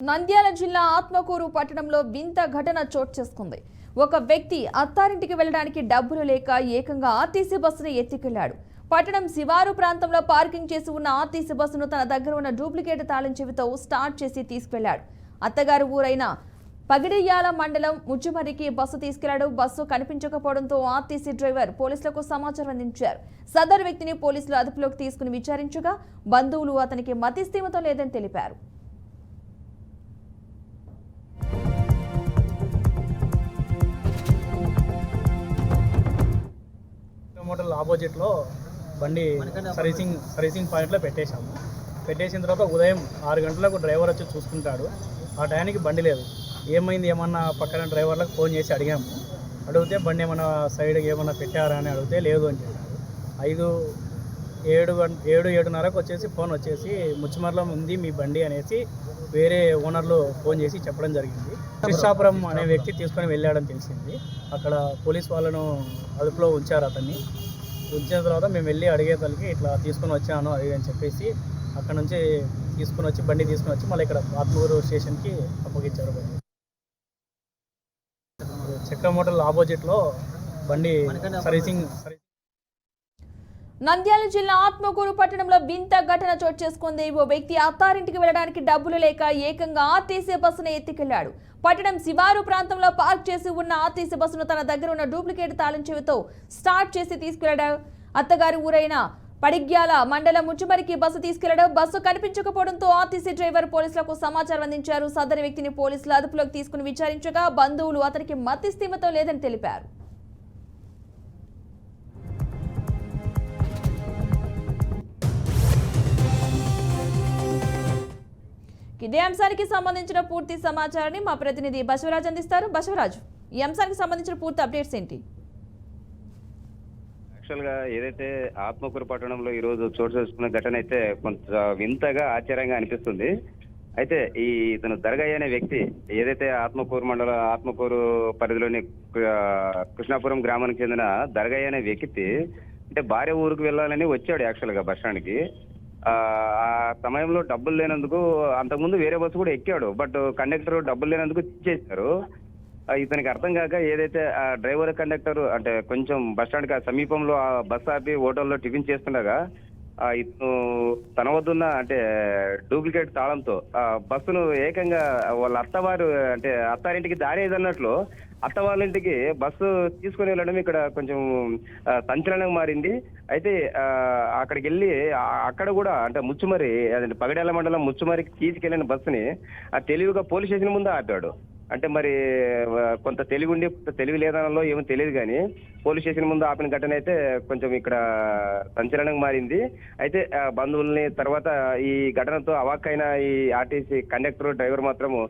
నంద్యాల జిల్లా ఆత్మకూరు పట్టణంలో వింత ఘటన చోటు చేసుకుంది. ఒక వ్యక్తి అత్తారింటికి వెళ్లడానికి డబ్బులు లేక ఏకంగా ఆర్టీసీ బస్సును ఎత్తుకెళ్లాడు. పట్టణం శివారు ప్రాంతంలో పార్కింగ్ చేసి ఉన్న ఆర్టీసీ బస్సును తన దగ్గర ఉన్న డూప్లికేట్ తాళం చెవితో స్టార్ట్ చేసి తీసుకెళ్లాడు. అత్తగారు ఊరైన పగిడియాల మండలం ముచ్చుమరికి బస్సు తీసుకెళ్లాడు. బస్సు కనిపించకపోవడంతో ఆర్టీసీ డ్రైవర్ పోలీసులకు సమాచారం అందించారు. సదరు వ్యక్తిని పోలీసులు అదుపులోకి తీసుకుని విచారించగా బంధువులు అతనికి మతిస్థిమితం లేదని తెలిపారు. మోటార్ ఆపోజిట్లో బండి సర్వీసింగ్ పాయింట్లో పెట్టేశాము. పెట్టేసిన తర్వాత ఉదయం 6 గంటలకు డ్రైవర్ వచ్చి చూసుకుంటాడు. ఆ టైంకి బండి లేదు. ఏమన్నా పక్కన డ్రైవర్లకు ఫోన్ చేసి అడిగాము. అడిగితే బండి ఏమన్నా సైడ్కి ఏమన్నా పెట్టారా అని అడిగితే లేదు అని చెప్పారు. 7:30కు వచ్చేసి ఫోన్ వచ్చేసి ముచ్చుమర్లో ఉంది మీ బండి అనేసి వేరే ఓనర్లు ఫోన్ చేసి చెప్పడం జరిగింది. కృష్ణాపురం అనే వ్యక్తి తీసుకొని వెళ్ళాడని తెలిసింది. అక్కడ పోలీస్ వాళ్ళను అదుపులో ఉంచారు. అతన్ని ఉంచిన తర్వాత మేము వెళ్ళి అడిగేతలకి ఇట్లా తీసుకొని వచ్చాను అది అని చెప్పేసి అక్కడ నుంచి బండి తీసుకొని వచ్చి మళ్ళీ ఇక్కడ ఆత్మూరు స్టేషన్కి అప్పగించారు. చక్ర మోటార్ ఆపోజిట్లో బండి సర్వీసింగ్. నంద్యాల జిల్లా ఆత్మకూరు పట్టణంలో వింత ఘటన చోటు చేసుకుంది. ఓ వ్యక్తి అత్తారింటికి వెళ్లడానికి డబ్బులు లేక ఏకంగా ఆర్టీసీ బస్సును ఎత్తుకెళ్లాడు. పట్టణం శివారు ప్రాంతంలో పార్క్ చేసి ఉన్న ఆర్టీసీ బస్సును తన దగ్గర ఉన్న డూప్లికేట్ తాళం చెవితో స్టార్ట్ చేసి తీసుకెళ్లాడు. అత్తగారి ఊరైన పడిగ్యాల మండలం ముచ్చుమరికి బస్సు తీసుకెళ్లాడు. బస్సు కనిపించకపోవడంతో ఆర్టీసీ డ్రైవర్ పోలీసులకు సమాచారం అందించారు. సదరు వ్యక్తిని పోలీసులు అదుపులోకి తీసుకుని విచారించగా బంధువులు అతనికి మతిస్థిమితం లేదని తెలిపారు. ఇదే అంశానికి సంబంధించిన పూర్తి సమాచారాన్ని మా ప్రతినిధి బసవరాజ్ అందిస్తారు. బసవరాజు, ఈ అంశానికి సంబంధించిన పూర్తి అప్డేట్స్ ఏంటి? యాక్చువల్గా ఏదైతే ఆత్మకూరు పట్టణంలో ఈ రోజు చోటు చేసుకున్న ఘటన అయితే కొంత వింతగా ఆశ్చర్యంగా అనిపిస్తుంది. అయితే ఇతను దర్గయ్య అనే వ్యక్తి ఏదైతే ఆత్మకూరు పరిధిలోని కృష్ణాపురం గ్రామానికి చెందిన దర్గయ్య అనే వ్యక్తి అంటే భార్య ఊరికి వెళ్ళాలని వచ్చాడు యాక్చువల్గా బస్ స్టాండ్కి. ఆ సమయంలో డబ్బులు లేనందుకు అంతకుముందు వేరే బస్సు కూడా ఎక్కాడు. బట్ కండక్టర్ డబ్బులు లేనందుకు ఇచ్చేశారు. ఇతనికి అర్థం కాక ఏదైతే ఆ డ్రైవర్ కండక్టర్ అంటే కొంచెం బస్ స్టాండ్ సమీపంలో ఆ బస్ ఆపి హోటల్లో టిఫిన్ చేస్తుండగా ఇతను తన వద్దున్న అంటే డూప్లికేట్ తాళంతో బస్సును ఏకంగా వాళ్ళ అత్తారింటికి దారి ఏదన్నట్లు అత్త వాళ్ళ ఇంటికి బస్సు తీసుకుని వెళ్ళడం ఇక్కడ కొంచెం సంచలనంగా మారింది. అయితే అక్కడికి వెళ్ళి అక్కడ కూడా అంటే ముచ్చుమరి అదే పగడాల మండలం ముచ్చుమరికి తీసుకెళ్లిన బస్సుని తెలివిగా పోలీస్ స్టేషన్ ముందు ఆపాడు. అంటే మరి కొంత తెలివి ఉండి తెలివి లేదనలో ఏమో తెలియదు కానీ పోలీస్ స్టేషన్ ముందు ఆపిన ఘటన అయితే కొంచెం ఇక్కడ సంచలనంగా మారింది. అయితే బంధువుల్ని తర్వాత ఈ ఘటనతో అవాక్కైన ఈ ఆర్టీసీ కండక్టర్ డ్రైవర్ మాత్రము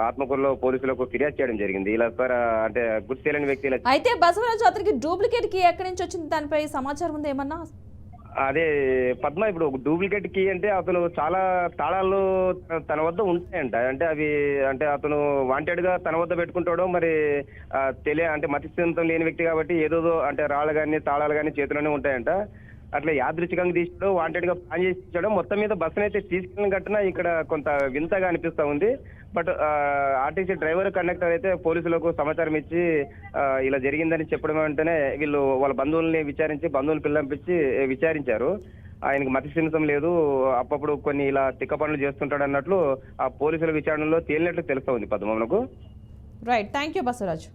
ఆత్మకూరులో పోలీసులకు ఫిర్యాదు చేయడం జరిగింది. ఇలా సార్ అంటే గుర్తు తెలియని వ్యక్తి. అయితే బసవరాజు, అతనికి డూప్లికేట్ కీ ఎక్కడి నుంచి వచ్చింది, దానిపై సమాచారం ఉంది ఏమన్నా? అదే పద్మ, ఇప్పుడు డూప్లికేట్ కీ అంటే అతను చాలా తాళాలు తన వద్ద ఉంటాయంట. అంటే అవి అంటే అతను వాంటెడ్ గా తన వద్ద పెట్టుకుంటాడో మరి అంటే మతిస్థిమితం లేని వ్యక్తి కాబట్టి ఏదో అంటే రాళ్ళు కానీ తాళాలు కానీ చేతిలోనే ఉంటాయంట. అట్లా యాదృచ్ఛికంగా తీసాడు, వాంటెడ్ గా ప్లాన్ చేసి ఇచ్చాడు. మొత్తం మీద బస్సును అయితే తీసుకెళ్ళిన ఘటన ఇక్కడ కొంత వింతగా అనిపిస్తా ఉంది. బట్ ఆర్టీసీ డ్రైవర్ కండక్టర్ అయితే పోలీసులకు సమాచారం ఇచ్చి ఇలా జరిగిందని చెప్పడం వెంటనే వీళ్ళు వాళ్ళ బంధువుల్ని బంధువులు పిల్లంపించి విచారించారు. ఆయనకు మతిస్థిమితం లేదు, అప్పుడప్పుడు కొన్ని ఇలా తిక్క పనులు చేస్తుంటాడు అన్నట్లు ఆ పోలీసుల విచారణలో తేలినట్లు తెలుస్తా ఉంది పద్మమునకు. Right, thank you Basavaraju.